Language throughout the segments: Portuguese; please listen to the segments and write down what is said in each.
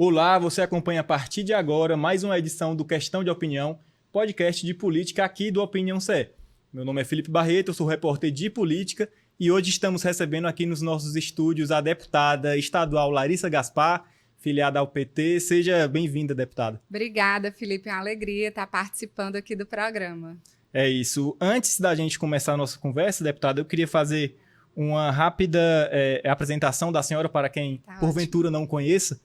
Olá, você acompanha a partir de agora mais uma edição do Questão de Opinião, podcast de política aqui do Opinião CE. Meu nome é Felipe Barreto, eu sou repórter de política e hoje estamos recebendo aqui nos nossos estúdios a deputada estadual Larissa Gaspar, filiada ao PT. Seja bem-vinda, deputada. Obrigada, Felipe. É uma alegria estar participando aqui do programa. É isso. Antes da gente começar a nossa conversa, deputada, eu queria fazer uma rápida apresentação da senhora para quem, porventura, não conheça.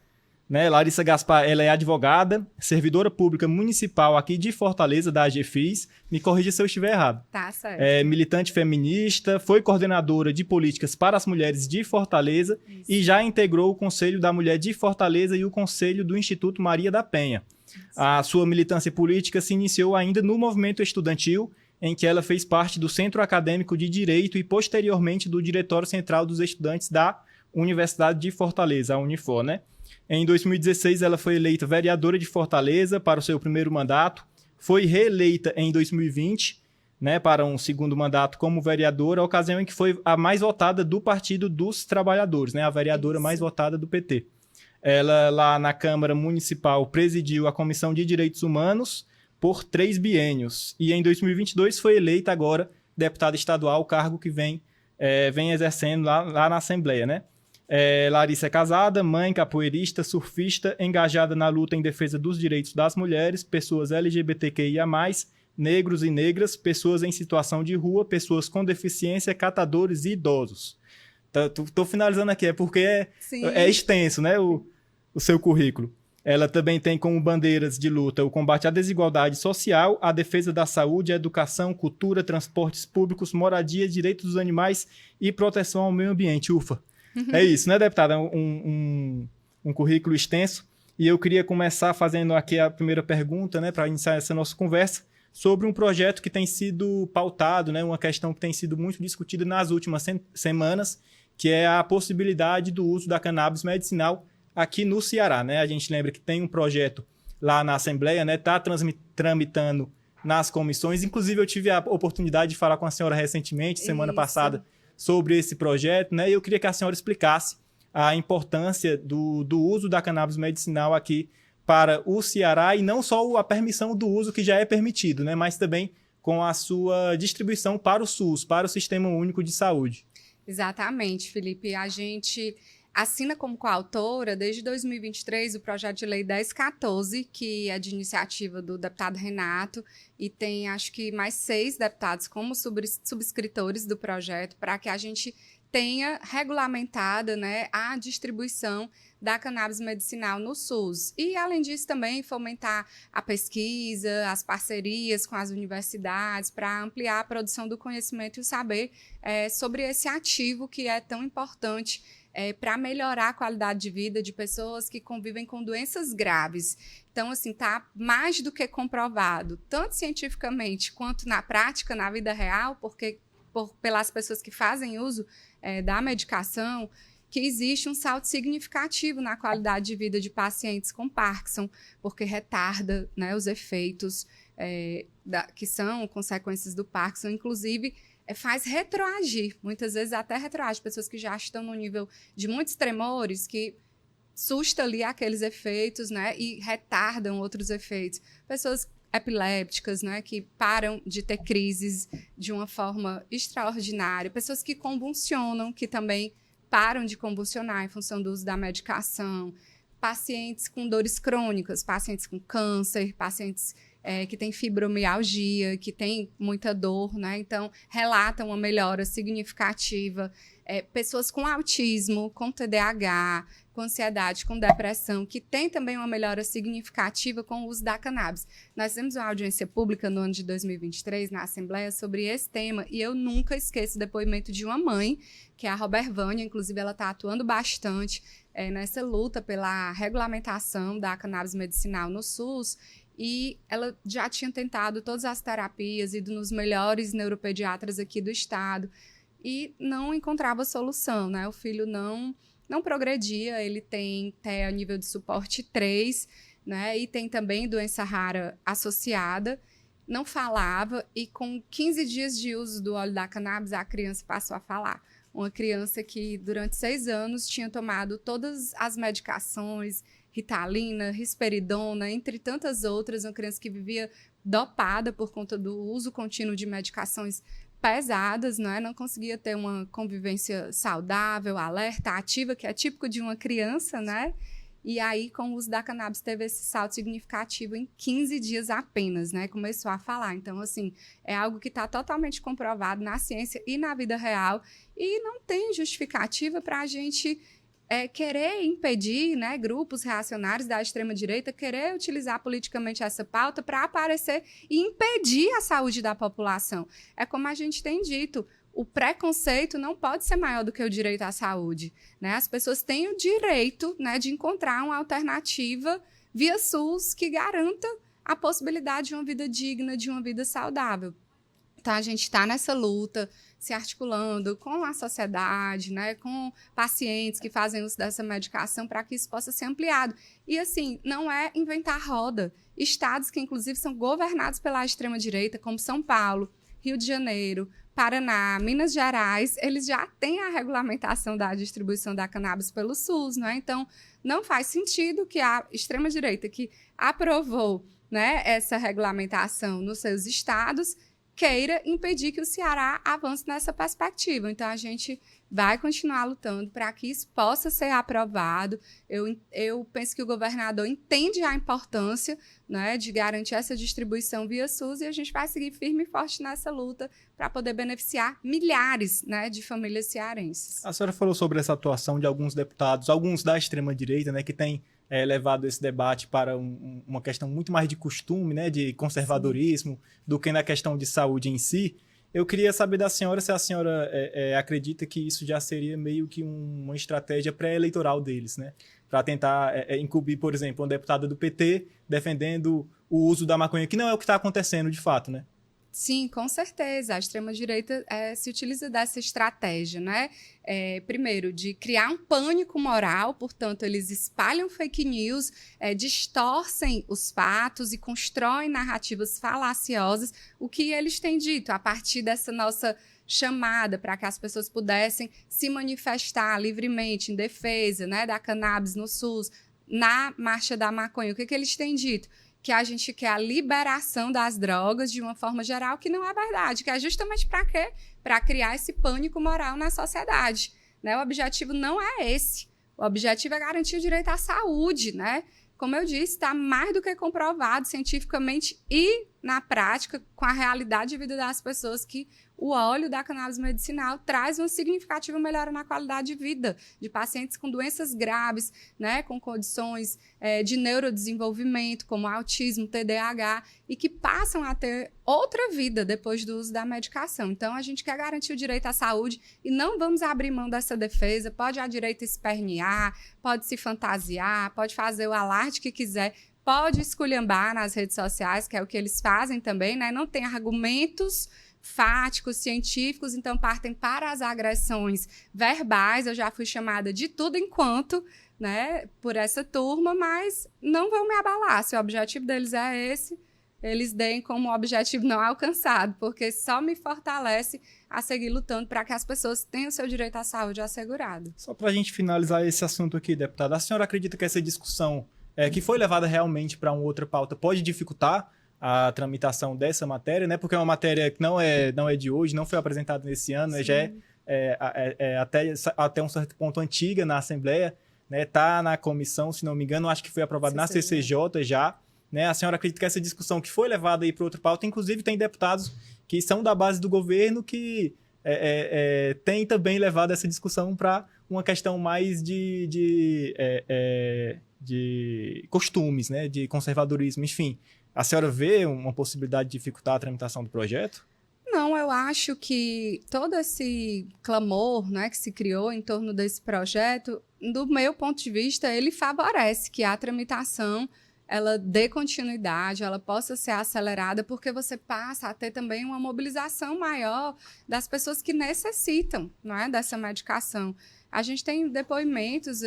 Larissa Gaspar, ela é advogada, servidora pública municipal aqui de Fortaleza, da AGFIS. Me corrija se eu estiver errado. Tá certo. É militante feminista, foi coordenadora de políticas para as mulheres de Fortaleza. Isso. E já integrou o Conselho da Mulher de Fortaleza e o Conselho do Instituto Maria da Penha. Isso. A sua militância política se iniciou ainda no movimento estudantil, em que ela fez parte do Centro Acadêmico de Direito e posteriormente do Diretório Central dos Estudantes da Universidade de Fortaleza, a Unifor, né? Em 2016, ela foi eleita vereadora de Fortaleza para o seu primeiro mandato, foi reeleita em 2020, para um segundo mandato como vereadora, a ocasião em que foi a mais votada do Partido dos Trabalhadores, a vereadora mais votada do PT. Ela, lá na Câmara Municipal, presidiu a Comissão de Direitos Humanos por 3 biênios e em 2022 foi eleita agora deputada estadual, cargo que vem exercendo lá na Assembleia, Larissa é casada, mãe, capoeirista, surfista, engajada na luta em defesa dos direitos das mulheres, pessoas LGBTQIA+, negros e negras, pessoas em situação de rua, pessoas com deficiência, catadores e idosos. Tô finalizando aqui, porque é extenso, o seu currículo. Ela também tem como bandeiras de luta o combate à desigualdade social, a defesa da saúde, a educação, cultura, transportes públicos, moradia, direitos dos animais e proteção ao meio ambiente. Ufa! É isso, deputada? Um currículo extenso. E eu queria começar fazendo aqui a primeira pergunta, para iniciar essa nossa conversa, sobre um projeto que tem sido pautado, uma questão que tem sido muito discutida nas últimas semanas, que é a possibilidade do uso da cannabis medicinal aqui no Ceará. A gente lembra que tem um projeto lá na Assembleia, está tramitando nas comissões. Inclusive, eu tive a oportunidade de falar com a senhora recentemente, semana passada, sobre esse projeto, e eu queria que a senhora explicasse a importância do uso da cannabis medicinal aqui para o Ceará, e não só a permissão do uso que já é permitido, mas também com a sua distribuição para o SUS, para o Sistema Único de Saúde. Exatamente, Felipe. A gente assina como coautora, desde 2023, o projeto de lei 1014, que é de iniciativa do deputado Renato, e tem, acho que, mais 6 deputados como subscritores do projeto, para que a gente tenha regulamentada a distribuição da cannabis medicinal no SUS. E, além disso, também fomentar a pesquisa, as parcerias com as universidades, para ampliar a produção do conhecimento e o saber sobre esse ativo que é tão importante para melhorar a qualidade de vida de pessoas que convivem com doenças graves. Então, está mais do que comprovado, tanto cientificamente quanto na prática, na vida real, pelas pessoas que fazem uso da medicação, que existe um salto significativo na qualidade de vida de pacientes com Parkinson, porque retarda os efeitos que são consequências do Parkinson, inclusive faz retroagir, muitas vezes até retroage, pessoas que já estão no nível de muitos tremores, que susta ali aqueles efeitos, e retardam outros efeitos. Pessoas epilépticas, que param de ter crises de uma forma extraordinária, pessoas que convulsionam, que também param de convulsionar em função do uso da medicação, pacientes com dores crônicas, pacientes com câncer, pacientes que têm fibromialgia, que têm muita dor, então relatam uma melhora significativa. Pessoas com autismo, com TDAH, com ansiedade, com depressão, que têm também uma melhora significativa com o uso da cannabis. Nós fizemos uma audiência pública no ano de 2023 na Assembleia sobre esse tema e eu nunca esqueço o depoimento de uma mãe, que é a Robervânia, inclusive ela está atuando bastante nessa luta pela regulamentação da cannabis medicinal no SUS, e ela já tinha tentado todas as terapias, ido nos melhores neuropediatras aqui do estado, e não encontrava solução, O filho não progredia, ele tem TEA nível de suporte 3, e tem também doença rara associada, não falava, e com 15 dias de uso do óleo da cannabis, a criança passou a falar. Uma criança que, durante 6 anos, tinha tomado todas as medicações, Ritalina, risperidona, entre tantas outras, uma criança que vivia dopada por conta do uso contínuo de medicações pesadas, não conseguia ter uma convivência saudável, alerta, ativa, que é típico de uma criança, né? E aí, com o uso da cannabis, teve esse salto significativo em 15 dias apenas, né? Começou a falar. Então, assim, é algo que está totalmente comprovado na ciência e na vida real. E não tem justificativa para a gente querer impedir, né, grupos reacionários da extrema-direita, querer utilizar politicamente essa pauta para aparecer e impedir a saúde da população. É como a gente tem dito, o preconceito não pode ser maior do que o direito à saúde, né? As pessoas têm o direito, né, de encontrar uma alternativa via SUS que garanta a possibilidade de uma vida digna, de uma vida saudável. Então, a gente está nessa luta, se articulando com a sociedade, né, com pacientes que fazem uso dessa medicação para que isso possa ser ampliado. E, assim, não é inventar roda. Estados que, inclusive, são governados pela extrema-direita, como São Paulo, Rio de Janeiro, Paraná, Minas Gerais, eles já têm a regulamentação da distribuição da cannabis pelo SUS, não é? Então, não faz sentido que a extrema-direita que aprovou, né, essa regulamentação nos seus estados queira impedir que o Ceará avance nessa perspectiva. Então, a gente vai continuar lutando para que isso possa ser aprovado. Eu penso que o governador entende a importância, né, de garantir essa distribuição via SUS, e a gente vai seguir firme e forte nessa luta para poder beneficiar milhares, né, de famílias cearenses. A senhora falou sobre essa atuação de alguns deputados, alguns da extrema-direita, né, que têm levado esse debate para uma questão muito mais de costume, né, de conservadorismo, sim, do que na questão de saúde em si. Eu queria saber da senhora se a senhora acredita que isso já seria meio que uma estratégia pré-eleitoral deles, né? Para tentar incumbir, por exemplo, uma deputada do PT defendendo o uso da maconha, que não é o que está acontecendo de fato, né? Sim, com certeza. A extrema-direita se utiliza dessa estratégia, né? Primeiro, de criar um pânico moral, portanto, eles espalham fake news, distorcem os fatos e constroem narrativas falaciosas, o que eles têm dito a partir dessa nossa chamada para que as pessoas pudessem se manifestar livremente em defesa, né, da cannabis no SUS, na Marcha da Maconha. O que eles têm dito? Que a gente quer a liberação das drogas de uma forma geral, que não é verdade, que é justamente para quê? Para criar esse pânico moral na sociedade, né? O objetivo não é esse. O objetivo é garantir o direito à saúde, né? Como eu disse, está mais do que comprovado cientificamente e na prática, com a realidade de vida das pessoas, que o óleo da cannabis medicinal traz uma significativa melhora na qualidade de vida de pacientes com doenças graves, né, com condições de neurodesenvolvimento, como autismo, TDAH, e que passam a ter outra vida depois do uso da medicação. Então, a gente quer garantir o direito à saúde e não vamos abrir mão dessa defesa. Pode a direita espernear, pode se fantasiar, pode fazer o alarde que quiser, pode esculhambar nas redes sociais, que é o que eles fazem também, né? Não tem argumentos fáticos, científicos, então partem para as agressões verbais. Eu já fui chamada de tudo enquanto, né, por essa turma, mas não vão me abalar. Se o objetivo deles é esse, eles deem como objetivo não alcançado, porque só me fortalece a seguir lutando para que as pessoas tenham o seu direito à saúde assegurado. Só para a gente finalizar esse assunto aqui, deputada, a senhora acredita que essa discussão que foi levada realmente para uma outra pauta pode dificultar a tramitação dessa matéria, né? Porque é uma matéria que não é de hoje, não foi apresentada nesse ano, né? Já até um certo ponto antiga na Assembleia, né? Tá na comissão, se não me engano, acho que foi aprovado na CCJ já, né? A senhora acredita que essa discussão que foi levada aí para outra pauta, inclusive tem deputados que são da base do governo que tem também levado essa discussão para uma questão mais de costumes, né? De conservadorismo, enfim. A senhora vê uma possibilidade de dificultar a tramitação do projeto? Não, eu acho que todo esse clamor, né, que se criou em torno desse projeto, do meu ponto de vista, ele favorece que a tramitação ela dê continuidade, ela possa ser acelerada, porque você passa a ter também uma mobilização maior das pessoas que necessitam, não é, dessa medicação. A gente tem depoimentos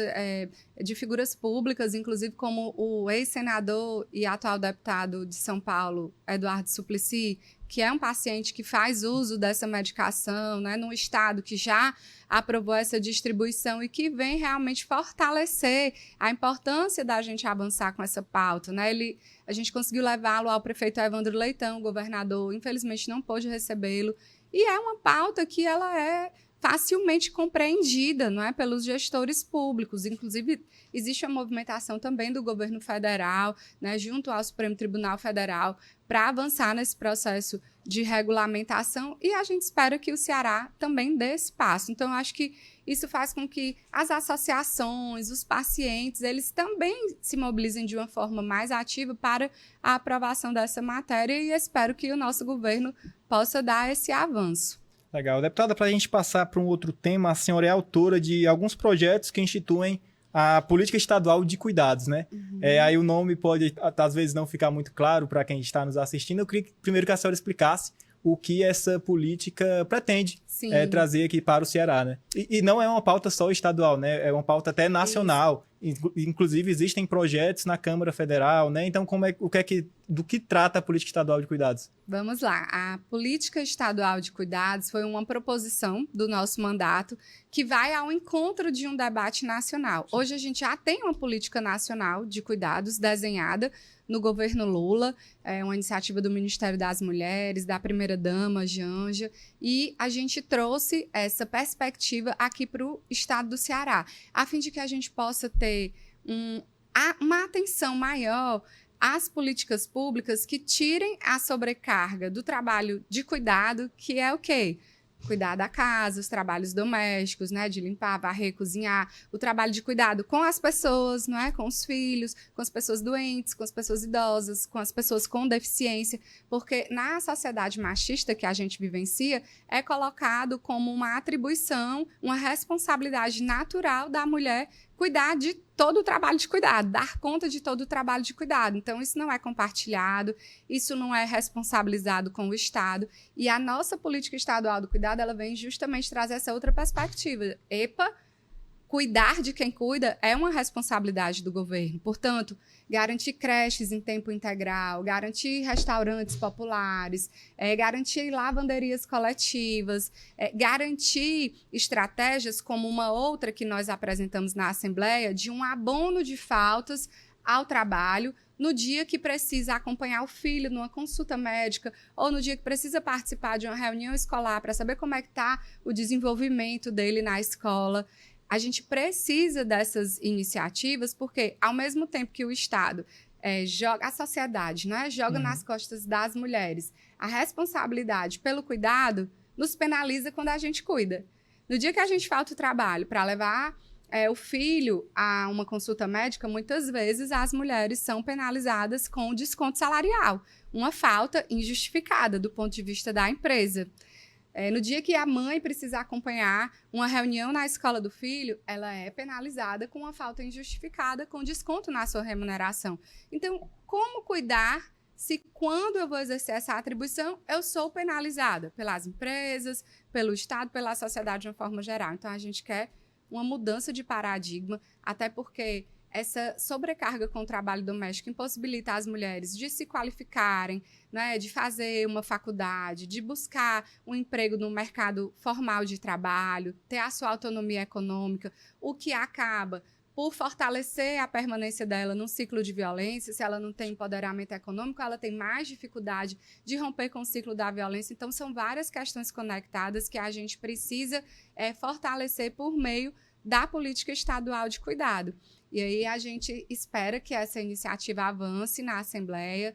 de figuras públicas, inclusive como o ex-senador e atual deputado de São Paulo, Eduardo Suplicy, que é um paciente que faz uso dessa medicação, né, num estado que já aprovou essa distribuição e que vem realmente fortalecer a importância da gente avançar com essa pauta, né? A gente conseguiu levá-lo ao prefeito Evandro Leitão, o governador, infelizmente não pôde recebê-lo, e é uma pauta que ela é facilmente compreendida, não é, pelos gestores públicos. Inclusive, existe uma movimentação também do governo federal, né, junto ao Supremo Tribunal Federal, para avançar nesse processo de regulamentação, e a gente espera que o Ceará também dê esse passo. Então, eu acho que isso faz com que as associações, os pacientes, eles também se mobilizem de uma forma mais ativa para a aprovação dessa matéria, e espero que o nosso governo possa dar esse avanço. Legal. Deputada, para a gente passar para um outro tema, a senhora é autora de alguns projetos que instituem a política estadual de cuidados, né? Aí o nome pode, às vezes, não ficar muito claro para quem está nos assistindo. Eu queria primeiro que a senhora explicasse o que essa política pretende trazer aqui para o Ceará, né? E não é uma pauta só estadual, né? É uma pauta até nacional. Inclusive, existem projetos na Câmara Federal, né? Então, do que trata a política estadual de cuidados? Vamos lá. A política estadual de cuidados foi uma proposição do nosso mandato que vai ao encontro de um debate nacional. Hoje, a gente já tem uma política nacional de cuidados desenhada no governo Lula, é uma iniciativa do Ministério das Mulheres, da primeira-dama, Janja, e a gente trouxe essa perspectiva aqui para o estado do Ceará, a fim de que a gente possa ter uma atenção maior às políticas públicas que tirem a sobrecarga do trabalho de cuidado, que é o quê? Cuidar da casa, os trabalhos domésticos, né, de limpar, varrer, cozinhar, o trabalho de cuidado com as pessoas, não é, com os filhos, com as pessoas doentes, com as pessoas idosas, com as pessoas com deficiência, porque na sociedade machista que a gente vivencia, é colocado como uma atribuição, uma responsabilidade natural da mulher cuidar de todo o trabalho de cuidado, dar conta de todo o trabalho de cuidado. Então, isso não é compartilhado, isso não é responsabilizado com o Estado. E a nossa política estadual do cuidado, ela vem justamente trazer essa outra perspectiva. Epa, cuidar de quem cuida é uma responsabilidade do governo. Portanto, garantir creches em tempo integral, garantir restaurantes populares, garantir lavanderias coletivas, garantir estratégias como uma outra que nós apresentamos na Assembleia, de um abono de faltas ao trabalho no dia que precisa acompanhar o filho numa consulta médica ou no dia que precisa participar de uma reunião escolar para saber como é que está o desenvolvimento dele na escola. A gente precisa dessas iniciativas porque, ao mesmo tempo que o Estado joga, a sociedade, né, joga nas costas das mulheres a responsabilidade pelo cuidado, nos penaliza quando a gente cuida. No dia que a gente falta o trabalho para levar o filho a uma consulta médica, muitas vezes as mulheres são penalizadas com desconto salarial, uma falta injustificada do ponto de vista da empresa. No dia que a mãe precisa acompanhar uma reunião na escola do filho, ela é penalizada com uma falta injustificada, com desconto na sua remuneração. Então, como cuidar se quando eu vou exercer essa atribuição, eu sou penalizada pelas empresas, pelo Estado, pela sociedade de uma forma geral? Então, a gente quer uma mudança de paradigma, até porque essa sobrecarga com o trabalho doméstico impossibilita as mulheres de se qualificarem, né, de fazer uma faculdade, de buscar um emprego no mercado formal de trabalho, ter a sua autonomia econômica, o que acaba por fortalecer a permanência dela num ciclo de violência. Se ela não tem empoderamento econômico, ela tem mais dificuldade de romper com o ciclo da violência. Então, são várias questões conectadas que a gente precisa fortalecer por meio da política estadual de cuidado. E aí a gente espera que essa iniciativa avance na Assembleia,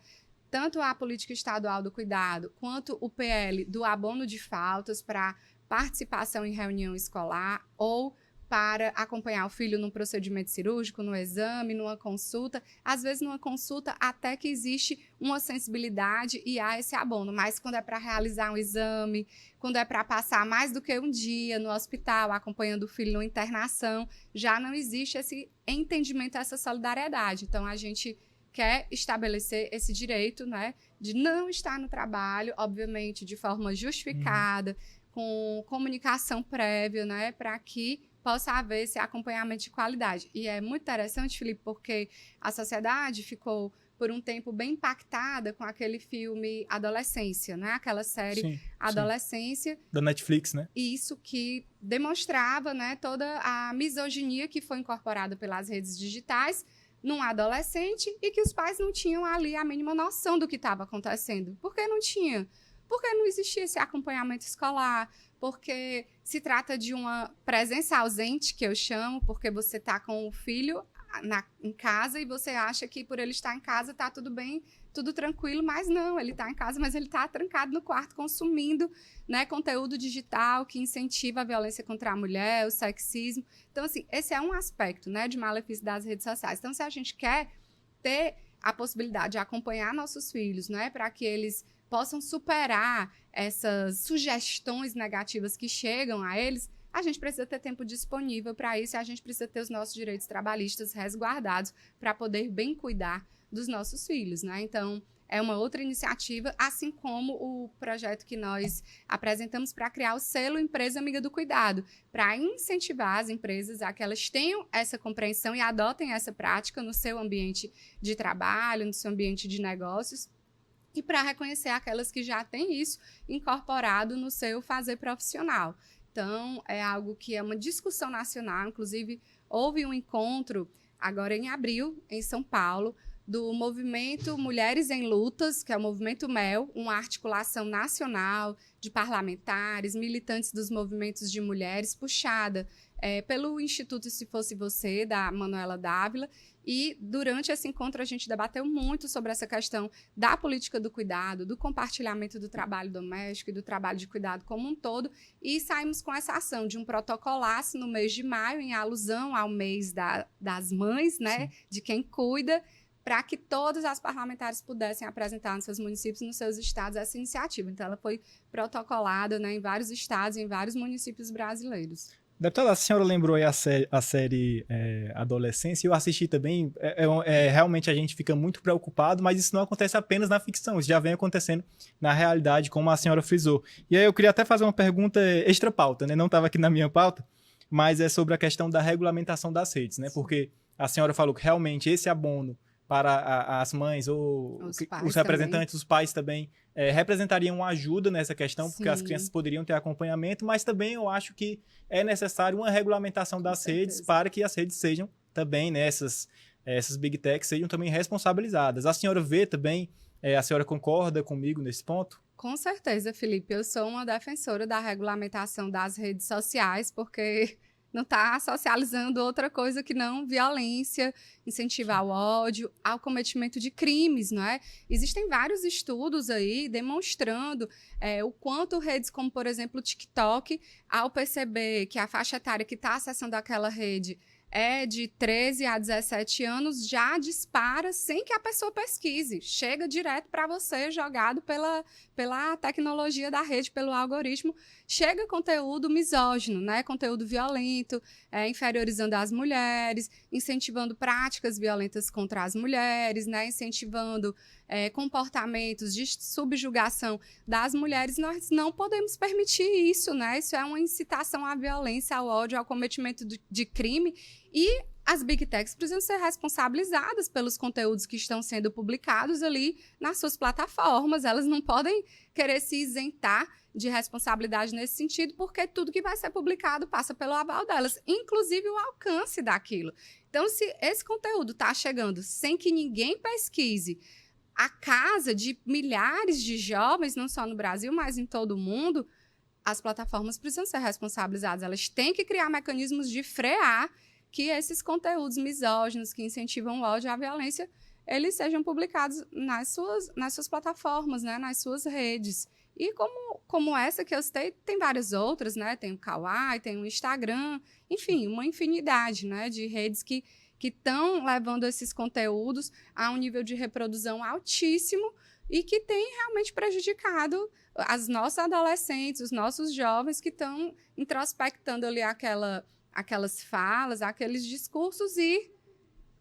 tanto a política estadual do cuidado, quanto o PL do abono de faltas para participação em reunião escolar ou para acompanhar o filho num procedimento cirúrgico, no exame, numa consulta. Às vezes, numa consulta, até que existe uma sensibilidade e há esse abono. Mas quando é para realizar um exame, quando é para passar mais do que um dia no hospital, acompanhando o filho numa internação, já não existe esse entendimento, essa solidariedade. Então, a gente quer estabelecer esse direito, né, de não estar no trabalho, obviamente, de forma justificada, com comunicação prévia, né, para que possa haver esse acompanhamento de qualidade. E é muito interessante, Felipe, porque a sociedade ficou por um tempo bem impactada com aquele filme Adolescência, né? Aquela série Sim, Adolescência. da Netflix, né? Isso que demonstrava, né, toda a misoginia que foi incorporada pelas redes digitais num adolescente e que os pais não tinham ali a mínima noção do que estava acontecendo. Por que não tinha? Porque não existia esse acompanhamento escolar, porque se trata de uma presença ausente, que eu chamo, porque você está com o filho em casa e você acha que por ele estar em casa está tudo bem, tudo tranquilo, mas não, ele está em casa, mas ele está trancado no quarto consumindo, né, conteúdo digital que incentiva a violência contra a mulher, o sexismo. Então, assim, esse é um aspecto, né, de malefício das redes sociais. Então, se a gente quer ter a possibilidade de acompanhar nossos filhos, né, para que eles possam superar essas sugestões negativas que chegam a eles, a gente precisa ter tempo disponível para isso e a gente precisa ter os nossos direitos trabalhistas resguardados para poder bem cuidar dos nossos filhos, né? Então, é uma outra iniciativa, assim como o projeto que nós apresentamos para criar o selo Empresa Amiga do Cuidado, para incentivar as empresas a que elas tenham essa compreensão e adotem essa prática no seu ambiente de trabalho, no seu ambiente de negócios, e para reconhecer aquelas que já têm isso incorporado no seu fazer profissional. Então, é algo que é uma discussão nacional. Inclusive, houve um encontro agora em abril, em São Paulo, do movimento Mulheres em Lutas, que é o movimento MEL, uma articulação nacional de parlamentares, militantes dos movimentos de mulheres, puxada pelo Instituto Se Fosse Você, da Manuela Dávila. E durante esse encontro a gente debateu muito sobre essa questão da política do cuidado, do compartilhamento do trabalho doméstico e do trabalho de cuidado como um todo, e saímos com essa ação de um protocolaço no mês de maio, em alusão ao mês das mães, né, de quem cuida, para que todas as parlamentares pudessem apresentar nos seus municípios, nos seus estados, essa iniciativa. Então, ela foi protocolada, né, em vários estados, em vários municípios brasileiros. Deputada, a senhora lembrou aí a série Adolescência, eu assisti também, realmente a gente fica muito preocupado, mas isso não acontece apenas na ficção, isso já vem acontecendo na realidade, como a senhora frisou. E aí eu queria até fazer uma pergunta extra pauta, né? Não estava aqui na minha pauta, mas é sobre a questão da regulamentação das redes, né? Porque a senhora falou que realmente esse abono para as mães ou os representantes, também. Os pais também, representariam uma ajuda nessa questão, porque as crianças poderiam ter acompanhamento, mas também eu acho que é necessário uma regulamentação das redes para que as redes sejam também, né, essas big techs sejam também responsabilizadas. A senhora vê também, a senhora concorda comigo nesse ponto? Com certeza, Felipe. Eu sou uma defensora da regulamentação das redes sociais, porque não está socializando outra coisa que não violência, incentivar o ódio, ao cometimento de crimes, não é? Existem vários estudos aí demonstrando o quanto redes como, por exemplo, o TikTok, ao perceber que a faixa etária que está acessando aquela rede é de 13 a 17 anos, já dispara sem que a pessoa pesquise. Chega direto para você, jogado pela tecnologia da rede, pelo algoritmo. Chega conteúdo misógino, né? Conteúdo violento, inferiorizando as mulheres, incentivando práticas violentas contra as mulheres, né? Incentivando comportamentos de subjugação das mulheres. Nós não podemos permitir isso, né? Isso é uma incitação à violência, ao ódio, ao cometimento de crime. E as big techs precisam ser responsabilizadas pelos conteúdos que estão sendo publicados ali nas suas plataformas. Elas não podem querer se isentar de responsabilidade nesse sentido, porque tudo que vai ser publicado passa pelo aval delas, inclusive o alcance daquilo. Então, se esse conteúdo está chegando sem que ninguém pesquise a casa de milhares de jovens, não só no Brasil, mas em todo o mundo, as plataformas precisam ser responsabilizadas. Elas têm que criar mecanismos de frear que esses conteúdos misóginos que incentivam o ódio e a violência, eles sejam publicados nas suas plataformas, né, nas suas redes. E como essa que eu citei, tem várias outras, né? Tem o Kawaii, tem o Instagram, enfim, uma infinidade, né, de redes que estão levando esses conteúdos a um nível de reprodução altíssimo e que tem realmente prejudicado as nossas adolescentes, os nossos jovens que estão introspectando ali aquelas falas, aqueles discursos e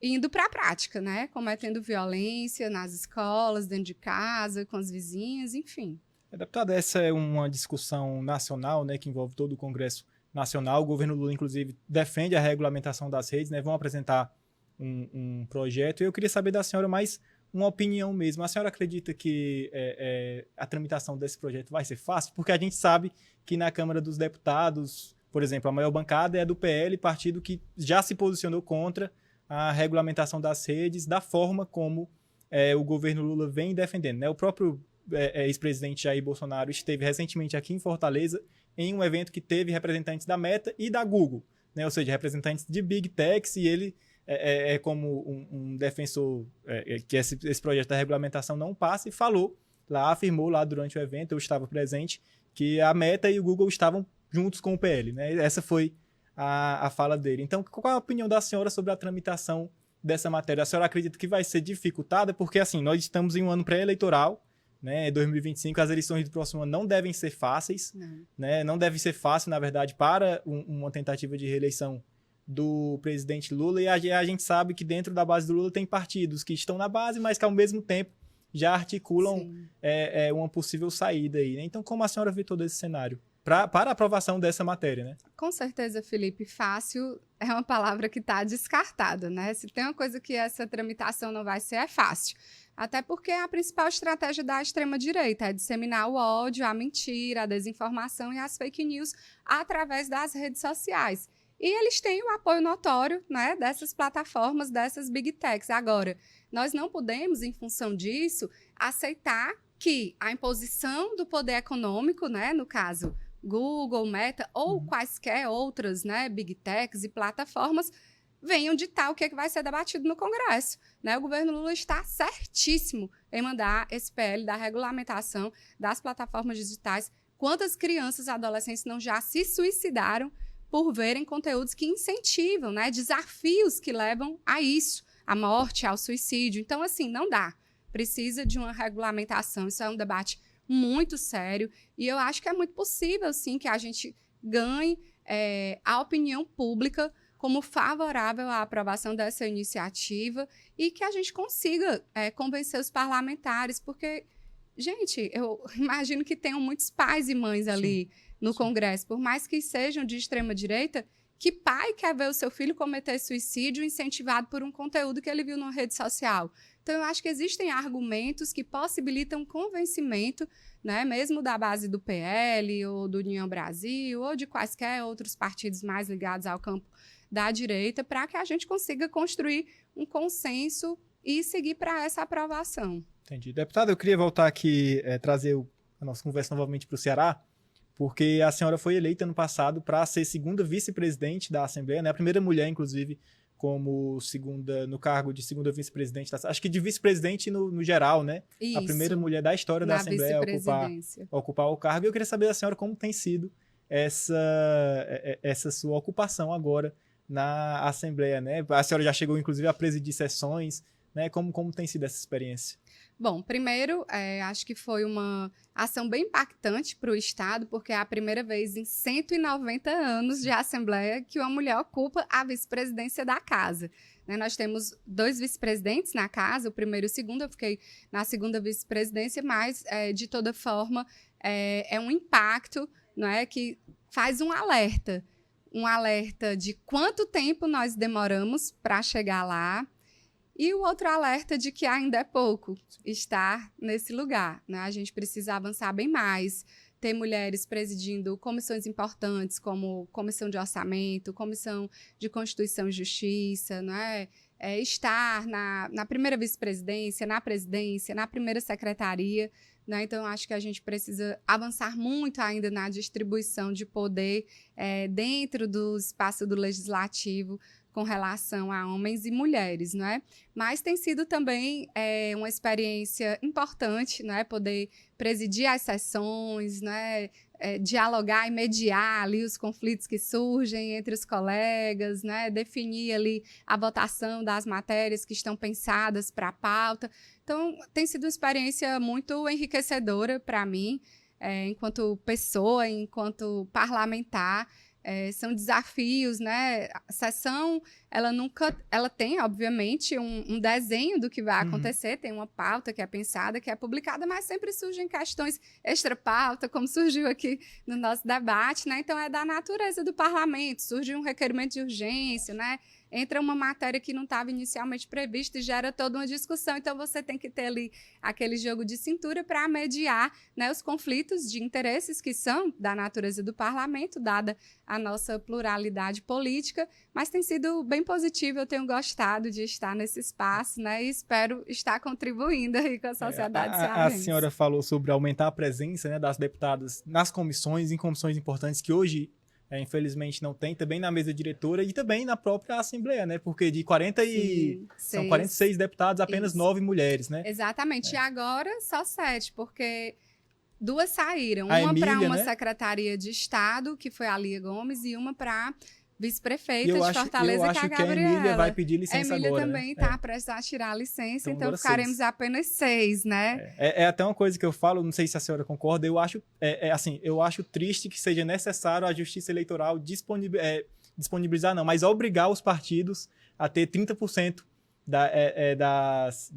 indo para a prática, né? Cometendo violência nas escolas, dentro de casa, com as vizinhas, enfim. Deputada, essa é uma discussão nacional, né, que envolve todo o Congresso Nacional. O governo Lula, inclusive, defende a regulamentação das redes, né? Vão apresentar um projeto. E eu queria saber da senhora mais uma opinião mesmo. A senhora acredita que a tramitação desse projeto vai ser fácil? Porque a gente sabe que na Câmara dos Deputados, por exemplo, a maior bancada é a do PL, partido que já se posicionou contra a regulamentação das redes da forma como o governo Lula vem defendendo, né? O próprio ex-presidente Jair Bolsonaro esteve recentemente aqui em Fortaleza em um evento que teve representantes da Meta e da Google, né? Ou seja, representantes de Big Techs, e ele como um defensor que esse projeto da regulamentação não passa, e afirmou lá durante o evento, eu estava presente, que a Meta e o Google estavam juntos com o PL, né? Essa foi a fala dele. Então, qual é a opinião da senhora sobre a tramitação dessa matéria? A senhora acredita que vai ser dificultada? Porque, assim, nós estamos em um ano pré-eleitoral, né? 2025, as eleições do próximo ano não devem ser fáceis, né? Não deve ser fácil, na verdade, para uma tentativa de reeleição do presidente Lula, e a gente sabe que dentro da base do Lula tem partidos que estão na base, mas que, ao mesmo tempo, já articulam uma possível saída aí, né? Então, como a senhora vê todo esse cenário para a aprovação dessa matéria, né? Com certeza, Felipe, fácil é uma palavra que está descartada, né? Se tem uma coisa que essa tramitação não vai ser, é fácil. Até porque a principal estratégia da extrema-direita é disseminar o ódio, a mentira, a desinformação e as fake news através das redes sociais. E eles têm o apoio notório, né, dessas plataformas, dessas big techs. Agora, nós não podemos, em função disso, aceitar que a imposição do poder econômico, né, no caso Google, Meta ou quaisquer outras, né, big techs e plataformas, venham ditar o que vai ser debatido no Congresso, né? O governo Lula está certíssimo em mandar esse PL da regulamentação das plataformas digitais. Quantas crianças e adolescentes não já se suicidaram por verem conteúdos que incentivam, né, desafios que levam a isso, à morte, ao suicídio? Então, assim, não dá. Precisa de uma regulamentação. Isso é um debate muito sério, e eu acho que é muito possível, sim, que a gente ganhe a opinião pública como favorável à aprovação dessa iniciativa, e que a gente consiga convencer os parlamentares, porque, gente, eu imagino que tenham muitos pais e mães ali no Congresso, por mais que sejam de extrema-direita. Que pai quer ver o seu filho cometer suicídio incentivado por um conteúdo que ele viu numa rede social? Então, eu acho que existem argumentos que possibilitam convencimento, né, mesmo da base do PL, ou do União Brasil, ou de quaisquer outros partidos mais ligados ao campo da direita, para que a gente consiga construir um consenso e seguir para essa aprovação. Entendi. Deputada, eu queria voltar aqui, trazer a nossa conversa novamente para o Ceará, porque a senhora foi eleita no passado para ser segunda vice-presidente da Assembleia, né? A primeira mulher, inclusive, como no cargo de segunda vice-presidente. Acho que de vice-presidente no geral, né? Isso. A primeira mulher da história da Assembleia a ocupar o cargo. E eu queria saber da senhora como tem sido essa sua ocupação agora na Assembleia, né? A senhora já chegou, inclusive, a presidir sessões, né? Como tem sido essa experiência? Bom, primeiro, acho que foi uma ação bem impactante para o Estado, porque é a primeira vez em 190 anos de Assembleia que uma mulher ocupa a vice-presidência da Casa. Né? Nós temos 2 vice-presidentes na Casa, o primeiro e o segundo, eu fiquei na segunda vice-presidência, mas, de toda forma, é um impacto, não é, que faz um alerta de quanto tempo nós demoramos para chegar lá, e o outro alerta de que ainda é pouco estar nesse lugar, né? A gente precisa avançar bem mais, ter mulheres presidindo comissões importantes, como Comissão de Orçamento, Comissão de Constituição e Justiça, né? Estar na primeira vice-presidência, na presidência, na primeira secretaria, né? Então, acho que a gente precisa avançar muito ainda na distribuição de poder dentro do espaço do legislativo, com relação a homens e mulheres, não é? Mas tem sido também uma experiência importante, não é? Poder presidir as sessões, né? Dialogar e mediar ali os conflitos que surgem entre os colegas, né? Definir ali a votação das matérias que estão pensadas para a pauta. Então, tem sido uma experiência muito enriquecedora para mim, enquanto pessoa, enquanto parlamentar. São desafios, né? A sessão, ela tem, obviamente, um desenho do que vai acontecer, tem uma pauta que é pensada, que é publicada, mas sempre surgem questões extra-pauta, como surgiu aqui no nosso debate, né? Então, é da natureza do parlamento, surge um requerimento de urgência, né? entra uma matéria que não estava inicialmente prevista e gera toda uma discussão. Então, você tem que ter ali aquele jogo de cintura para mediar, né, os conflitos de interesses que são da natureza do parlamento, dada a nossa pluralidade política, mas tem sido bem positivo, eu tenho gostado de estar nesse espaço, né, e espero estar contribuindo aí com a sociedade cearense. A senhora falou sobre aumentar a presença, né, das deputadas nas comissões, em comissões importantes que hoje, infelizmente, não tem, também na mesa diretora e também na própria Assembleia, né? Porque de 46 deputados, apenas 9 mulheres, né? Exatamente. E agora só 7, porque 2 saíram. A uma para Emília, uma né? Secretaria de Estado, que foi a Lia Gomes, e uma para vice-prefeita de eu Fortaleza, acho que é a que Gabriela. a Emília vai pedir licença a Emília agora, também está prestes a tirar a licença, então ficaremos 6. apenas 6, né? É até uma coisa que eu falo, não sei se a senhora concorda, eu acho, assim, eu acho triste que seja necessário a Justiça Eleitoral disponibilizar, não, mas obrigar os partidos a ter 30% das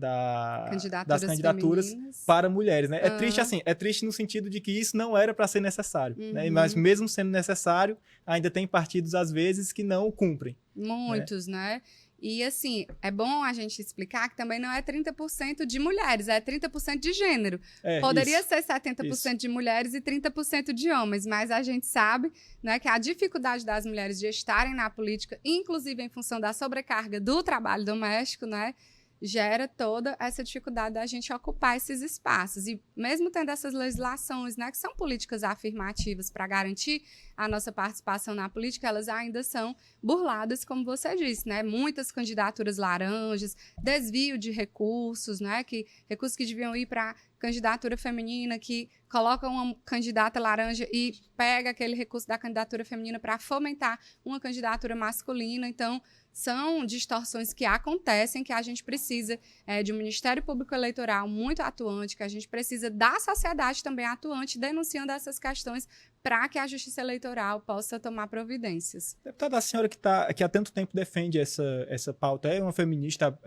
candidaturas femininas para mulheres, né? É triste, assim, é triste no sentido de que isso não era para ser necessário, né? Mas mesmo sendo necessário, ainda tem partidos, às vezes, que não o cumprem. Muitos, né? E, assim, é bom a gente explicar que também não é 30% de mulheres, é 30% de gênero. Poderia ser 70% de mulheres e 30% de homens, mas a gente sabe, né, que a dificuldade das mulheres de estarem na política, inclusive em função da sobrecarga do trabalho doméstico, né, gera toda essa dificuldade da gente ocupar esses espaços. E mesmo tendo essas legislações, né, que são políticas afirmativas para garantir a nossa participação na política, elas ainda são burladas, como você disse, né? Muitas candidaturas laranjas, desvio de recursos, né? Recursos que deviam ir para candidatura feminina, que colocam uma candidata laranja e pega aquele recurso da candidatura feminina para fomentar uma candidatura masculina. Então, são distorções que acontecem, que a gente precisa de um Ministério Público Eleitoral muito atuante, que a gente precisa da sociedade também atuante, denunciando essas questões para que a Justiça Eleitoral possa tomar providências. Deputada, a senhora que há tanto tempo defende essa pauta, é uma feminista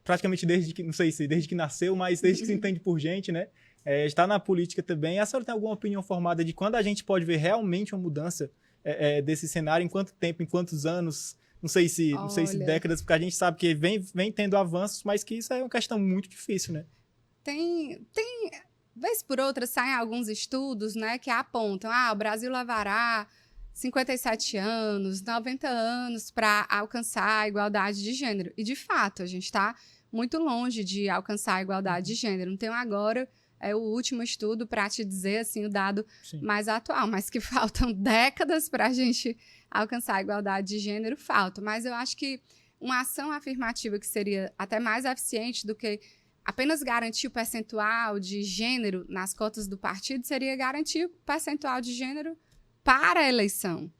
praticamente desde que, não sei se desde que nasceu, mas desde que se entende por gente, né? Está na política também. A senhora tem alguma opinião formada de quando a gente pode ver realmente uma mudança desse cenário, em quanto tempo, em quantos anos? Não sei se décadas, porque a gente sabe que vem tendo avanços, mas que isso é uma questão muito difícil, né? Tem vez por outra, saem alguns estudos, né, que apontam, o Brasil levará 57 anos, 90 anos para alcançar a igualdade de gênero. E, de fato, a gente está muito longe de alcançar a igualdade de gênero. Não tenho agora o último estudo para te dizer assim, o dado mais atual, mas que faltam décadas para a gente alcançar a igualdade de gênero, falta. Mas eu acho que uma ação afirmativa que seria até mais eficiente do que apenas garantir o percentual de gênero nas cotas do partido seria garantir o percentual de gênero para a eleição,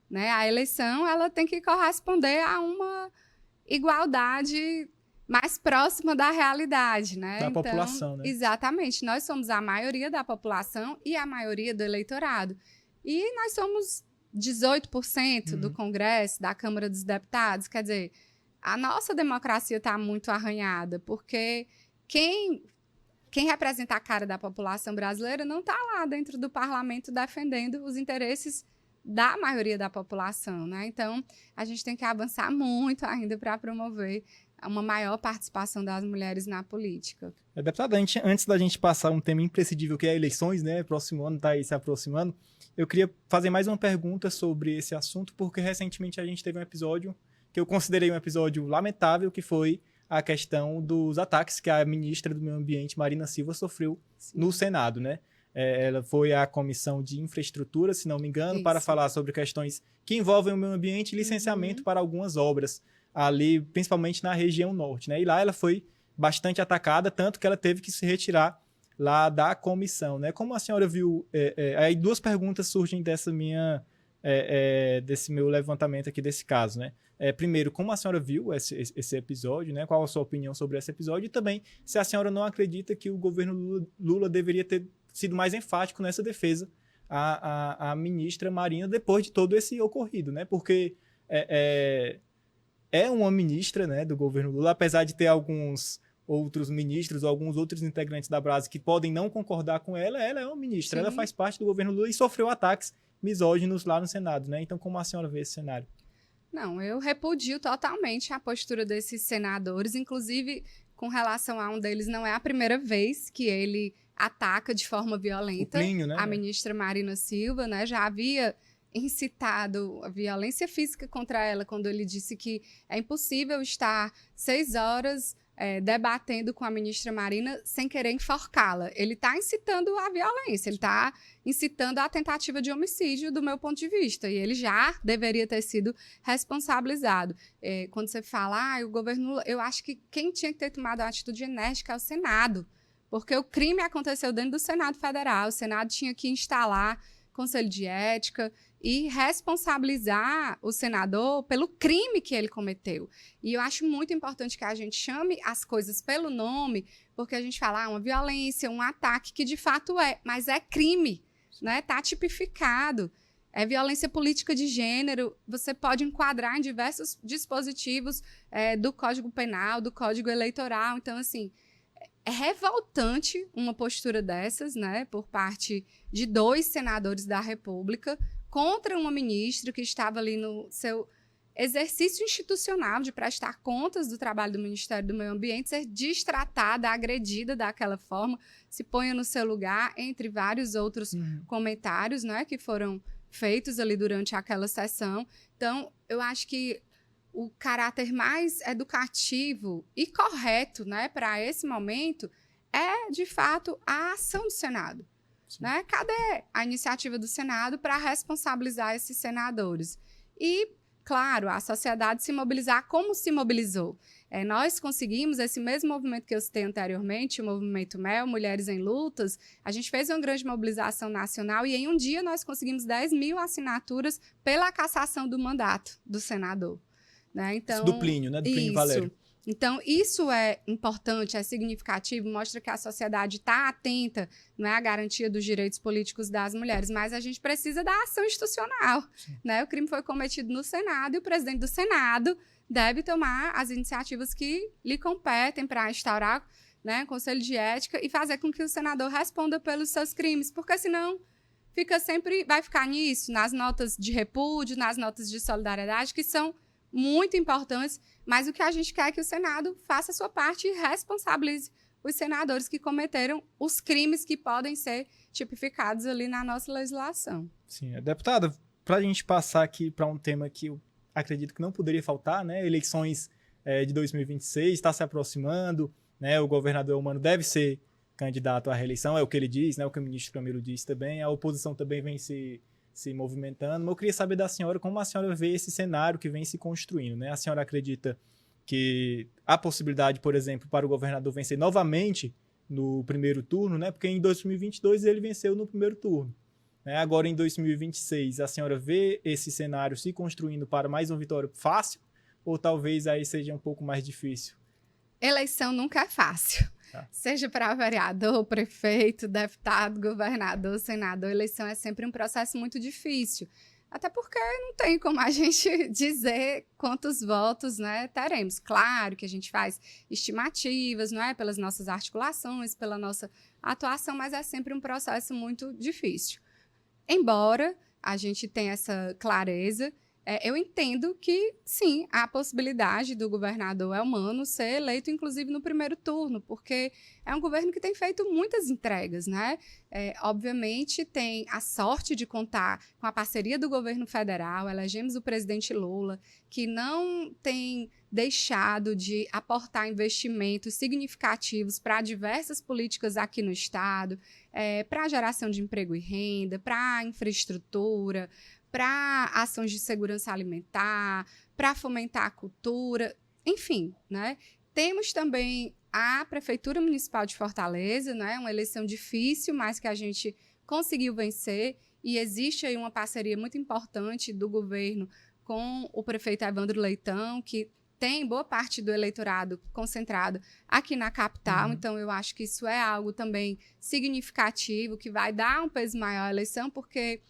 né? A eleição ela tem que corresponder a uma igualdade mais próxima da realidade, né? Da população, né? Exatamente. Nós somos a maioria da população e a maioria do eleitorado. E nós somos 18% do Congresso, da Câmara dos Deputados. Quer dizer, a nossa democracia está muito arranhada, porque quem representa a cara da população brasileira não está lá dentro do parlamento defendendo os interesses da maioria da população, né? Então, a gente tem que avançar muito ainda para promover uma maior participação das mulheres na política. Deputada, antes da gente passar um tema imprescindível, que é eleições, né? Próximo ano está aí se aproximando, eu queria fazer mais uma pergunta sobre esse assunto, porque recentemente a gente teve um episódio que eu considerei um episódio lamentável, que foi a questão dos ataques que a ministra do Meio Ambiente, Marina Silva, sofreu no Senado, né? Ela foi à Comissão de Infraestrutura, se não me engano, para falar sobre questões que envolvem o meio ambiente e licenciamento para algumas obras ali, principalmente na região norte, né? E lá ela foi bastante atacada, tanto que ela teve que se retirar lá da comissão, né? Como a senhora viu, aí 2 perguntas surgem desse meu levantamento aqui desse caso, né? Primeiro, como a senhora viu esse episódio, né? Qual a sua opinião sobre esse episódio? E também, se a senhora não acredita que o governo Lula deveria ter sido mais enfático nessa defesa à ministra Marina depois de todo esse ocorrido, né? Porque é uma ministra, né, do governo Lula, apesar de ter alguns outros ministros ou alguns outros integrantes da base que podem não concordar com ela é uma ministra, ela faz parte do governo Lula e sofreu ataques misóginos lá no Senado, né? Então, como a senhora vê esse cenário? Não, eu repudio totalmente a postura desses senadores, inclusive com relação a um deles, não é a primeira vez que ele ataca de forma violenta O Plínio, né? a ministra Marina Silva, né? Já havia incitado a violência física contra ela quando ele disse que é impossível estar 6 horas debatendo com a ministra Marina sem querer enforcá-la. Ele está incitando a violência, ele está incitando a tentativa de homicídio, do meu ponto de vista, e ele já deveria ter sido responsabilizado. Quando você fala, o governo Lula, eu acho que quem tinha que ter tomado uma atitude enérgica é o Senado, porque o crime aconteceu dentro do Senado Federal, o Senado tinha que instalar conselho de ética e responsabilizar o senador pelo crime que ele cometeu. E eu acho muito importante que a gente chame as coisas pelo nome, porque a gente fala uma violência, um ataque, que de fato é, mas é crime, né? Está tipificado. É violência política de gênero, você pode enquadrar em diversos dispositivos do Código Penal, do Código Eleitoral. Então, assim, é revoltante uma postura dessas, né, por parte de 2 senadores da República, contra uma ministra que estava ali no seu exercício institucional de prestar contas do trabalho do Ministério do Meio Ambiente, ser destratada, agredida daquela forma, se ponha no seu lugar, entre vários outros comentários, né, que foram feitos ali durante aquela sessão. Então, eu acho que o caráter mais educativo e correto, né, para esse momento é, de fato, a ação do Senado. Né? Cadê a iniciativa do Senado para responsabilizar esses senadores? E, claro, a sociedade se mobilizar como se mobilizou. Nós conseguimos esse mesmo movimento que eu citei anteriormente, o Movimento MEL, Mulheres em Lutas, a gente fez uma grande mobilização nacional e em um dia nós conseguimos 10.000 assinaturas pela cassação do mandato do senador. Né? Então, do Plínio, né? Do Plínio Valério. Então, isso é importante, é significativo, mostra que a sociedade está atenta, não é, à garantia dos direitos políticos das mulheres, mas a gente precisa da ação institucional. Né? O crime foi cometido no Senado e o presidente do Senado deve tomar as iniciativas que lhe competem para instaurar, né, conselho de ética e fazer com que o senador responda pelos seus crimes, porque senão vai ficar nisso, nas notas de repúdio, nas notas de solidariedade, que são muito importantes, mas o que a gente quer é que o Senado faça a sua parte e responsabilize os senadores que cometeram os crimes que podem ser tipificados ali na nossa legislação. Sim, deputada, para a gente passar aqui para um tema que eu acredito que não poderia faltar, né? Eleições de 2026 está se aproximando, né? O governador Eumano deve ser candidato à reeleição, é o que ele diz, né? O que o ministro Camilo diz também, a oposição também vem se movimentando, mas eu queria saber da senhora como a senhora vê esse cenário que vem se construindo, né? A senhora acredita que há possibilidade, por exemplo, para o governador vencer novamente no primeiro turno, né? Porque em 2022 ele venceu no primeiro turno. Né? Agora em 2026 a senhora vê esse cenário se construindo para mais uma vitória fácil ou talvez aí seja um pouco mais difícil? Eleição nunca é fácil. Seja para vereador, prefeito, deputado, governador, senador, eleição é sempre um processo muito difícil. Até porque não tem como a gente dizer quantos votos, né, teremos. Claro que a gente faz estimativas, não é, pelas nossas articulações, pela nossa atuação, mas é sempre um processo muito difícil. Embora a gente tenha essa clareza, eu entendo que, sim, há a possibilidade do governador Eumano ser eleito, inclusive, no primeiro turno, porque é um governo que tem feito muitas entregas, né? Obviamente, tem a sorte de contar com a parceria do governo federal, elegemos o presidente Lula, que não tem deixado de aportar investimentos significativos para diversas políticas aqui no Estado, para a geração de emprego e renda, para a infraestrutura, para ações de segurança alimentar, para fomentar a cultura, enfim, né? Temos também a Prefeitura Municipal de Fortaleza, né? Uma eleição difícil, mas que a gente conseguiu vencer, e existe aí uma parceria muito importante do governo com o prefeito Evandro Leitão, que tem boa parte do eleitorado concentrado aqui na capital, então eu acho que isso é algo também significativo, que vai dar um peso maior à eleição, porque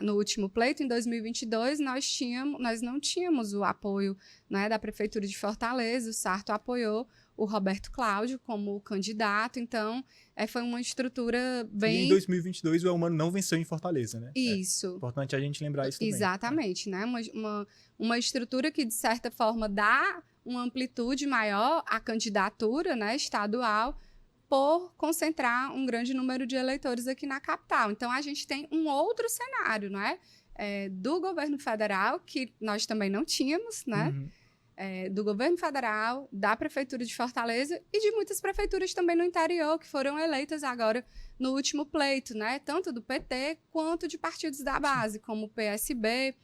no último pleito, em 2022, nós não tínhamos o apoio, né, da Prefeitura de Fortaleza, o Sarto apoiou o Roberto Cláudio como candidato. Então, foi uma estrutura bem... E em 2022 o Elmano não venceu em Fortaleza, né? Isso. É importante a gente lembrar isso também. Exatamente, né? Uma estrutura que, de certa forma, dá uma amplitude maior à candidatura, né, estadual, por concentrar um grande número de eleitores aqui na capital. Então, a gente tem um outro cenário, não é? Do governo federal, que nós também não tínhamos, né? Uhum. Do governo federal, da Prefeitura de Fortaleza e de muitas prefeituras também no interior, que foram eleitas agora no último pleito, né? Tanto do PT quanto de partidos da base, como o PSB,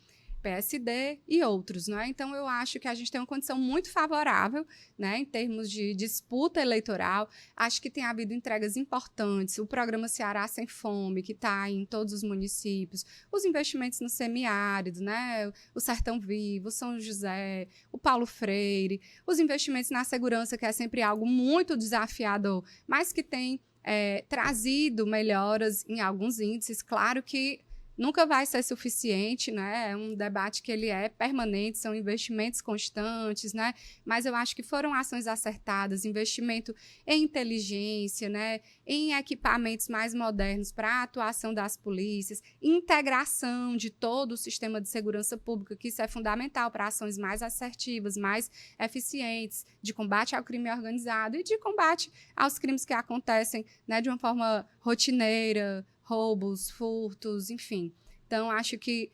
PSD e outros, né? Então, eu acho que a gente tem uma condição muito favorável, né, em termos de disputa eleitoral. Acho que tem havido entregas importantes, o programa Ceará Sem Fome, que está em todos os municípios, os investimentos no semiárido, né, o Sertão Vivo, o São José, o Paulo Freire, os investimentos na segurança, que é sempre algo muito desafiador, mas que tem trazido melhoras em alguns índices. Claro que nunca vai ser suficiente, né? É um debate que ele é permanente, são investimentos constantes, né? Mas eu acho que foram ações acertadas, investimento em inteligência, né? Em equipamentos mais modernos para a atuação das polícias, integração de todo o sistema de segurança pública, que isso é fundamental para ações mais assertivas, mais eficientes, de combate ao crime organizado e de combate aos crimes que acontecem, né, de uma forma rotineira, roubos, furtos, enfim. Então, acho que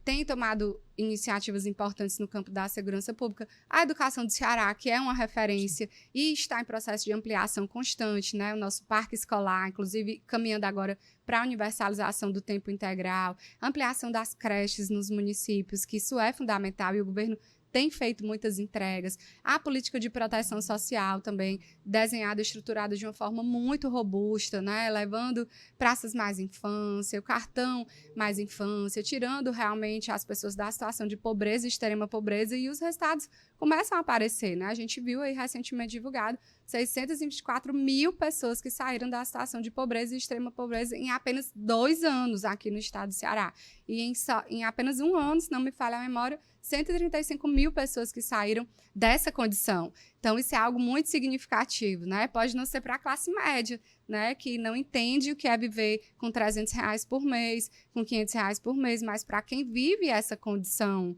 tem tomado iniciativas importantes no campo da segurança pública. A educação do Ceará, que é uma referência e está em processo de ampliação constante, né? O nosso parque escolar, inclusive caminhando agora para a universalização do tempo integral, ampliação das creches nos municípios, que isso é fundamental e o governo tem feito muitas entregas. A política de proteção social também, desenhada e estruturada de uma forma muito robusta, né? Levando praças mais infância, o cartão mais infância, tirando realmente as pessoas da situação de pobreza, extrema pobreza, e os resultados começam a aparecer, né? A gente viu aí recentemente divulgado 624 mil pessoas que saíram da situação de pobreza e extrema pobreza em apenas 2 anos aqui no estado do Ceará. E em apenas 1 ano, se não me falha a memória, 135 mil pessoas que saíram dessa condição. Então, isso é algo muito significativo, né? Pode não ser para a classe média, né, que não entende o que é viver com R$300 por mês, com R$500 por mês, mas para quem vive essa condição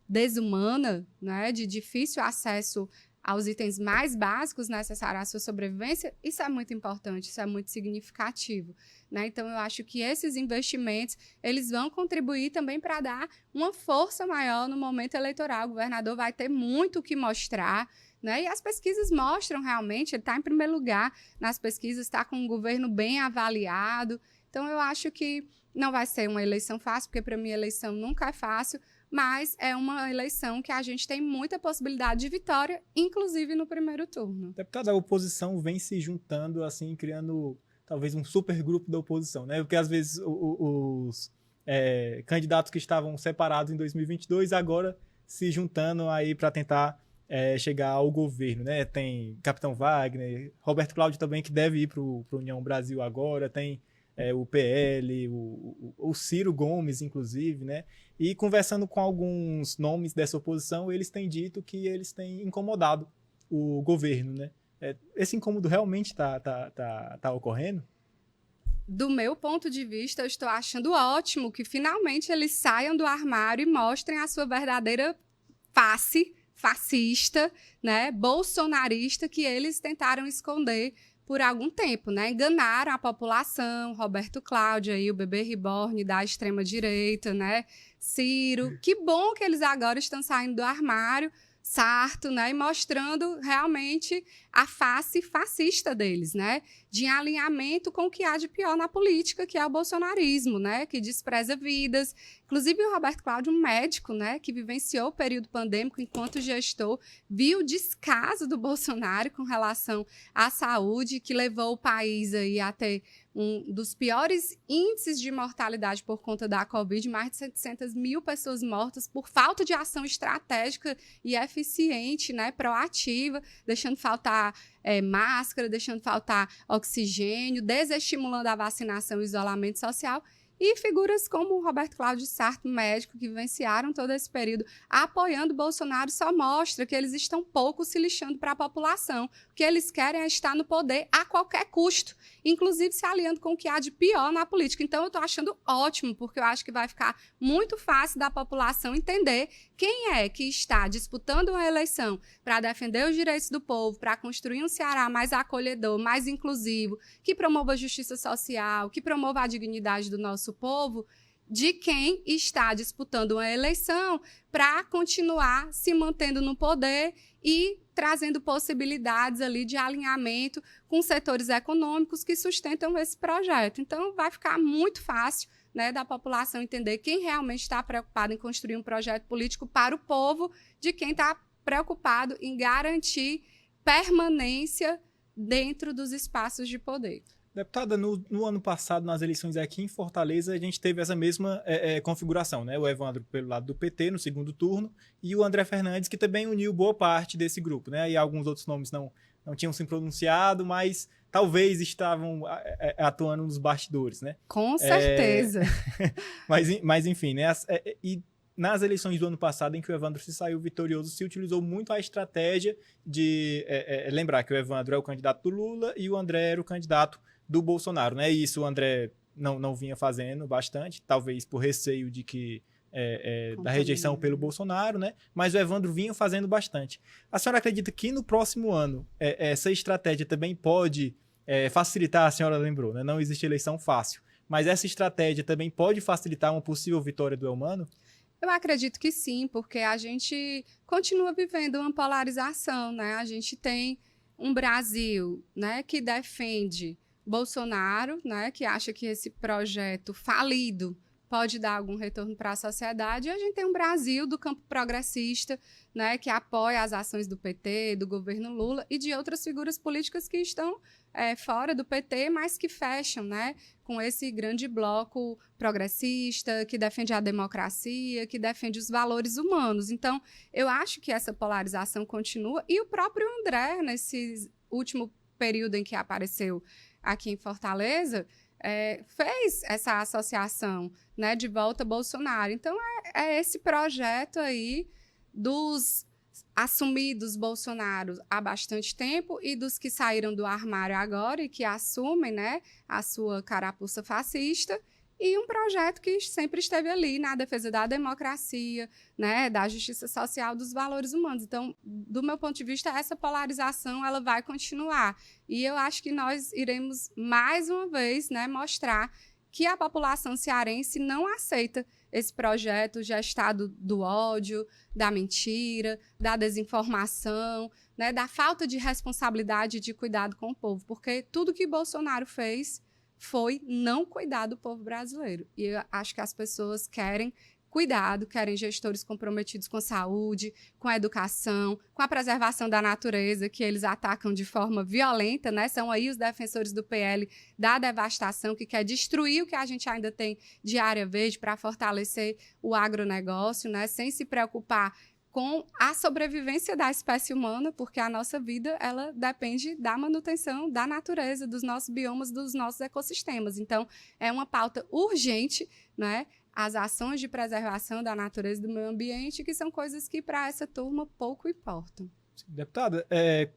desumana, né, de difícil acesso aos itens mais básicos necessários à sua sobrevivência, isso é muito importante, isso é muito significativo, né? Então, eu acho que esses investimentos, eles vão contribuir também para dar uma força maior no momento eleitoral. O governador vai ter muito o que mostrar, né? E as pesquisas mostram realmente, ele está em primeiro lugar nas pesquisas, está com um governo bem avaliado. Então, eu acho que não vai ser uma eleição fácil, porque para mim a eleição nunca é fácil, mas é uma eleição que a gente tem muita possibilidade de vitória, inclusive no primeiro turno. Deputada, a oposição vem se juntando, assim, criando talvez um super grupo da oposição, né? Porque às vezes os candidatos que estavam separados em 2022 agora se juntando aí para tentar chegar ao governo, né? Tem Capitão Wagner, Roberto Cláudio também, que deve ir para o União Brasil agora, tem o PL, o Ciro Gomes, inclusive, né? E conversando com alguns nomes dessa oposição, eles têm dito que eles têm incomodado o governo, né? Esse incômodo realmente tá ocorrendo? Do meu ponto de vista, eu estou achando ótimo que finalmente eles saiam do armário e mostrem a sua verdadeira face fascista, né, bolsonarista, que eles tentaram esconder por algum tempo, né? Enganaram a população, Roberto Cláudio, aí, o bebê reborn da extrema-direita, né? Ciro. Que bom que eles agora estão saindo do armário, Sarto, né? E mostrando realmente a face fascista deles, né? De alinhamento com o que há de pior na política, que é o bolsonarismo, né? Que despreza vidas. Inclusive, o Roberto Cláudio, um médico, né? Que vivenciou o período pandêmico enquanto gestor, viu o descaso do Bolsonaro com relação à saúde, que levou o país aí a ter um dos piores índices de mortalidade por conta da Covid, mais de 700 mil pessoas mortas por falta de ação estratégica e eficiente, né? Proativa, deixando faltar máscara, deixando faltar oxigênio, desestimulando a vacinação e o isolamento social. e figuras como o Roberto Cláudio Sarto, médico, que vivenciaram todo esse período apoiando Bolsonaro, só mostra que eles estão pouco se lixando para a população. O que eles querem é estar no poder a qualquer custo, inclusive se aliando com o que há de pior na política. Então, eu estou achando ótimo, porque eu acho que vai ficar muito fácil da população entender quem é que está disputando uma eleição para defender os direitos do povo, para construir um Ceará mais acolhedor, mais inclusivo, que promova a justiça social, que promova a dignidade do nosso povo, de quem está disputando uma eleição para continuar se mantendo no poder e trazendo possibilidades ali de alinhamento com setores econômicos que sustentam esse projeto. Então, vai ficar muito fácil, né, da população entender quem realmente está preocupado em construir um projeto político para o povo, de quem está preocupado em garantir permanência dentro dos espaços de poder. Deputada, no ano passado, nas eleições aqui em Fortaleza, a gente teve essa mesma configuração, né? O Evandro pelo lado do PT, no segundo turno, e o André Fernandes, que também uniu boa parte desse grupo, né? E alguns outros nomes não tinham se pronunciado, mas talvez estavam atuando nos bastidores, né? Com certeza. Mas enfim, né? E nas eleições do ano passado, em que o Evandro se saiu vitorioso, se utilizou muito a estratégia de lembrar que o Evandro é o candidato do Lula e o André era o candidato do Bolsonaro, né? E isso o André não vinha fazendo bastante, talvez por receio de que da rejeição pelo Bolsonaro, né? Mas o Evandro vinha fazendo bastante. A senhora acredita que no próximo ano essa estratégia também pode facilitar? A senhora lembrou, né? Não existe eleição fácil, mas essa estratégia também pode facilitar uma possível vitória do Elmano? Eu acredito que sim, porque a gente continua vivendo uma polarização, né? A gente tem um Brasil, né, que defende Bolsonaro, né, que acha que esse projeto falido pode dar algum retorno para a sociedade, e a gente tem um Brasil do campo progressista, né, que apoia as ações do PT, do governo Lula e de outras figuras políticas que estão fora do PT, mas que fecham, né, com esse grande bloco progressista, que defende a democracia, que defende os valores humanos. Então, eu acho que essa polarização continua, e o próprio André, nesse último período em que apareceu aqui em Fortaleza, fez essa associação, né, de volta a Bolsonaro. Então, é esse projeto aí dos assumidos Bolsonaro há bastante tempo e dos que saíram do armário agora e que assumem, né, a sua carapuça fascista, e um projeto que sempre esteve ali na defesa da democracia, né, da justiça social, dos valores humanos. Então, do meu ponto de vista, essa polarização ela vai continuar. E eu acho que nós iremos, mais uma vez, né, mostrar que a população cearense não aceita esse projeto gestado do ódio, da mentira, da desinformação, né, da falta de responsabilidade e de cuidado com o povo. Porque tudo que Bolsonaro fez foi não cuidar do povo brasileiro. E eu acho que as pessoas querem cuidado, querem gestores comprometidos com a saúde, com a educação, com a preservação da natureza, que eles atacam de forma violenta, né? São aí os defensores do PL da devastação, que quer destruir o que a gente ainda tem de área verde para fortalecer o agronegócio, né? Sem se preocupar com a sobrevivência da espécie humana, porque a nossa vida ela depende da manutenção da natureza, dos nossos biomas, dos nossos ecossistemas. Então, é uma pauta urgente, né? As ações de preservação da natureza e do meio ambiente, que são coisas que, para essa turma, pouco importam. Deputada,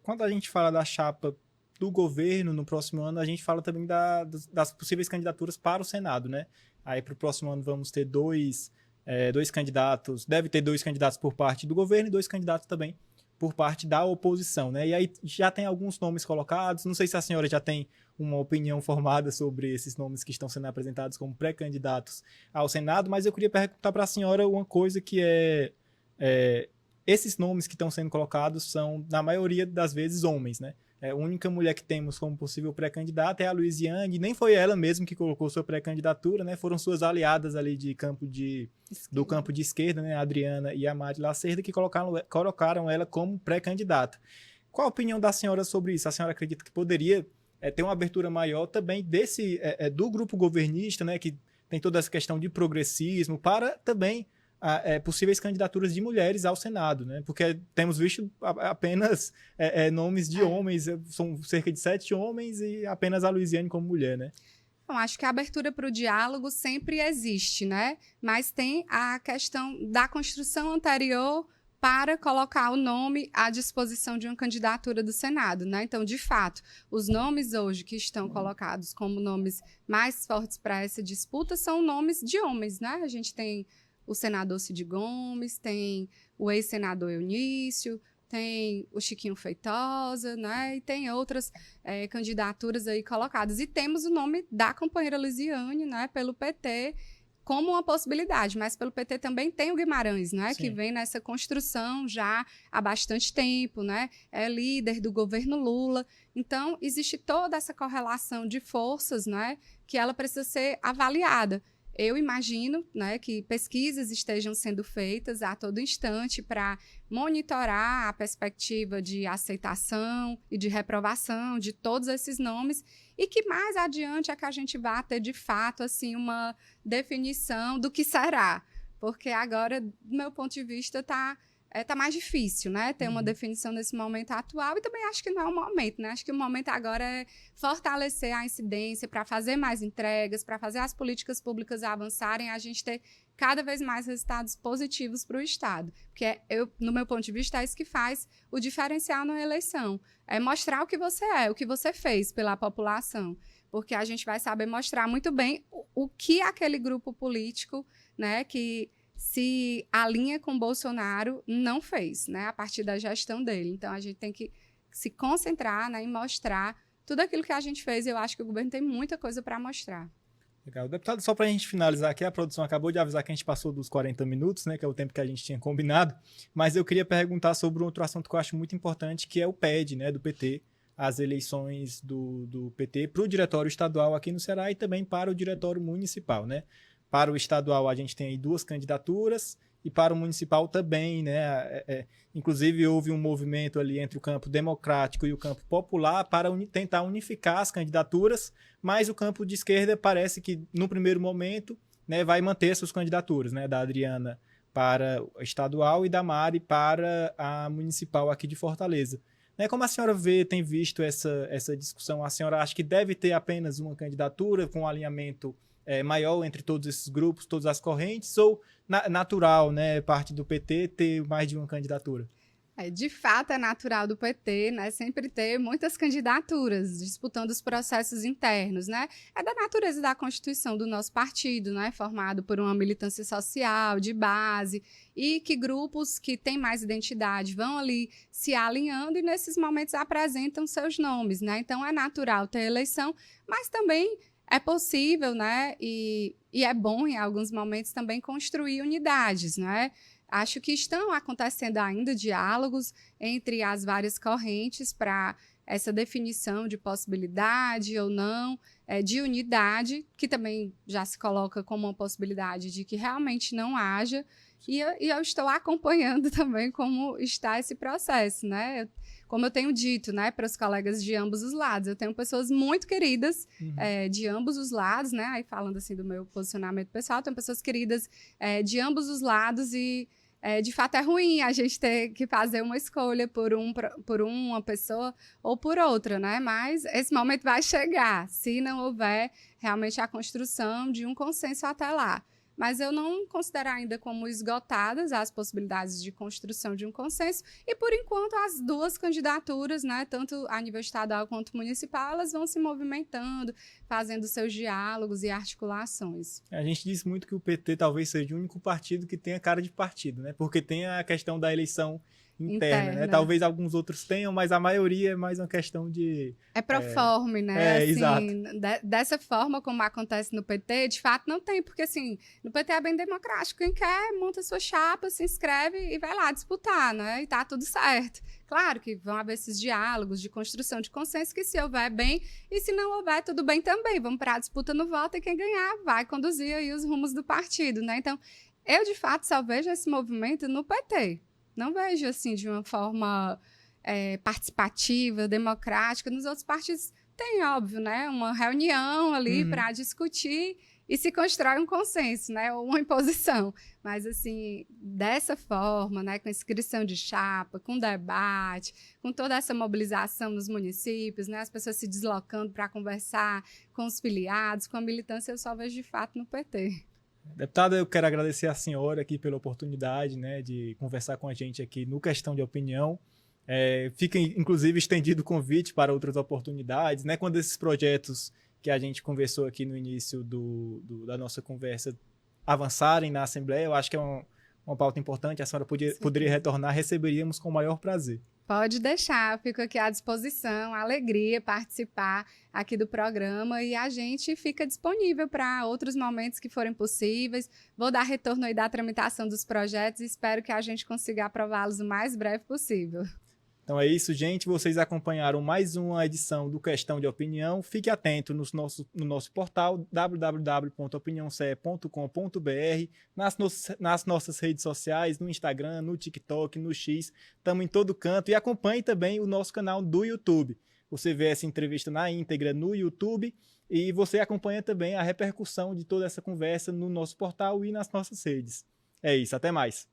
quando a gente fala da chapa do governo no próximo ano, a gente fala também das possíveis candidaturas para o Senado, né? Aí, para o próximo ano, vamos ter dois candidatos, deve ter 2 candidatos por parte do governo e 2 candidatos também por parte da oposição, né? E aí já tem alguns nomes colocados, não sei se a senhora já tem uma opinião formada sobre esses nomes que estão sendo apresentados como pré-candidatos ao Senado, mas eu queria perguntar para a senhora uma coisa que esses nomes que estão sendo colocados são, na maioria das vezes, homens, né? A única mulher que temos como possível pré-candidata é a Luiziane, nem foi ela mesma que colocou sua pré-candidatura, né? Foram suas aliadas ali do campo de esquerda, né? A Adriana e a Mari Lacerda, que colocaram ela como pré-candidata. Qual a opinião da senhora sobre isso? A senhora acredita que poderia ter uma abertura maior também do grupo governista, né? Que tem toda essa questão de progressismo, para também possíveis candidaturas de mulheres ao Senado, né? Porque temos visto apenas nomes de homens, são cerca de 7 homens e apenas a Luiziane como mulher, né? Não, acho que a abertura para o diálogo sempre existe, né? Mas tem a questão da construção anterior para colocar o nome à disposição de uma candidatura do Senado, né? Então, de fato, os nomes hoje que estão colocados como nomes mais fortes para essa disputa são nomes de homens, né? A gente tem o senador Cid Gomes, tem o ex-senador Eunício, tem o Chiquinho Feitosa, né? E tem outras candidaturas aí colocadas. E temos o nome da companheira Lisiane, né? Pelo PT, como uma possibilidade, mas pelo PT também tem o Guimarães, né, que vem nessa construção já há bastante tempo, né, é líder do governo Lula. Então, existe toda essa correlação de forças, né, que ela precisa ser avaliada. Eu imagino, né, que pesquisas estejam sendo feitas a todo instante para monitorar a perspectiva de aceitação e de reprovação de todos esses nomes e que mais adiante é que a gente vá ter, de fato, assim, uma definição do que será. Porque agora, do meu ponto de vista, está mais difícil, né? Ter uma definição nesse momento atual, e também acho que não é o momento, né? Acho que o momento agora é fortalecer a incidência para fazer mais entregas, para fazer as políticas públicas avançarem, a gente ter cada vez mais resultados positivos para o Estado. Porque, no meu ponto de vista, é isso que faz o diferencial na eleição. É mostrar o que você é, o que você fez pela população. Porque a gente vai saber mostrar muito bem o que aquele grupo político, né, que se alinha com Bolsonaro, não fez, né, a partir da gestão dele. Então, a gente tem que se concentrar, né, em mostrar tudo aquilo que a gente fez. Eu acho que o governo tem muita coisa para mostrar. Legal. Deputado, só para a gente finalizar aqui, a produção acabou de avisar que a gente passou dos 40 minutos, né, que é o tempo que a gente tinha combinado, mas eu queria perguntar sobre um outro assunto que eu acho muito importante, que é o PED, né, do PT, as eleições do PT para o diretório estadual aqui no Ceará e também para o diretório municipal, né? Para o estadual, a gente tem aí 2 candidaturas e para o municipal também, né? Inclusive, houve um movimento ali entre o campo democrático e o campo popular para tentar unificar as candidaturas, mas o campo de esquerda parece que, no primeiro momento, né, vai manter suas candidaturas, né? Da Adriana para o estadual e da Mari para a municipal aqui de Fortaleza. Né, como a senhora tem visto essa discussão? A senhora acha que deve ter apenas uma candidatura com um alinhamento maior entre todos esses grupos, todas as correntes, ou natural, né, parte do PT ter mais de uma candidatura? De fato, é natural do PT, né, sempre ter muitas candidaturas, disputando os processos internos, né? É da natureza da Constituição do nosso partido, né, formado por uma militância social, de base, e que grupos que têm mais identidade vão ali se alinhando e, nesses momentos, apresentam seus nomes, né? Então, é natural ter eleição, mas também é possível, né, e é bom, em alguns momentos, também construir unidades, né? Acho que estão acontecendo ainda diálogos entre as várias correntes para essa definição de possibilidade ou não, de unidade, que também já se coloca como uma possibilidade de que realmente não haja. E eu estou acompanhando também como está esse processo, né? Como eu tenho dito, né, para os colegas de ambos os lados, eu tenho pessoas muito queridas de ambos os lados, né? Aí falando assim do meu posicionamento pessoal, tenho pessoas queridas de ambos os lados e de fato é ruim a gente ter que fazer uma escolha por uma pessoa ou por outra, né? Mas esse momento vai chegar, se não houver realmente a construção de um consenso até lá. Mas eu não considero ainda como esgotadas as possibilidades de construção de um consenso e, por enquanto, as 2 candidaturas, né, tanto a nível estadual quanto municipal, elas vão se movimentando, fazendo seus diálogos e articulações. A gente diz muito que o PT talvez seja o único partido que tenha cara de partido, né? Porque tem a questão da eleição interna, né? Talvez alguns outros tenham, mas a maioria é mais uma questão de... É proforme, né? Assim, exato. Dessa forma como acontece no PT, de fato não tem, porque assim, no PT é bem democrático, quem quer monta sua chapa, se inscreve e vai lá disputar, né? E tá tudo certo. Claro que vão haver esses diálogos de construção de consenso, que se houver bem, e se não houver, tudo bem também. Vamos para a disputa no voto e quem ganhar vai conduzir aí os rumos do partido, né? Então, eu de fato só vejo esse movimento no PT. Não vejo assim de uma forma participativa, democrática. Nos outros partidos tem, óbvio, né, uma reunião ali para discutir e se constrói um consenso, né, ou uma imposição. Mas, assim, dessa forma, né, com inscrição de chapa, com debate, com toda essa mobilização nos municípios, né, as pessoas se deslocando para conversar com os filiados, com a militância, eu só vejo de fato no PT. Deputada, eu quero agradecer a senhora aqui pela oportunidade, né, de conversar com a gente aqui no Questão de Opinião. Fica, inclusive, estendido o convite para outras oportunidades, né, quando esses projetos que a gente conversou aqui no início da nossa conversa avançarem na Assembleia, eu acho que é uma pauta importante, a senhora poderia retornar, receberíamos com o maior prazer. Pode deixar, fico aqui à disposição, alegria participar aqui do programa e a gente fica disponível para outros momentos que forem possíveis. Vou dar retorno aí da tramitação dos projetos e espero que a gente consiga aprová-los o mais breve possível. Então é isso, gente. Vocês acompanharam mais uma edição do Questão de Opinião. Fique atento no nosso portal www.opiniãoce.com.br, nas nossas redes sociais, no Instagram, no TikTok, no X. Estamos em todo canto. E acompanhe também o nosso canal do YouTube. Você vê essa entrevista na íntegra no YouTube e você acompanha também a repercussão de toda essa conversa no nosso portal e nas nossas redes. É isso, até mais.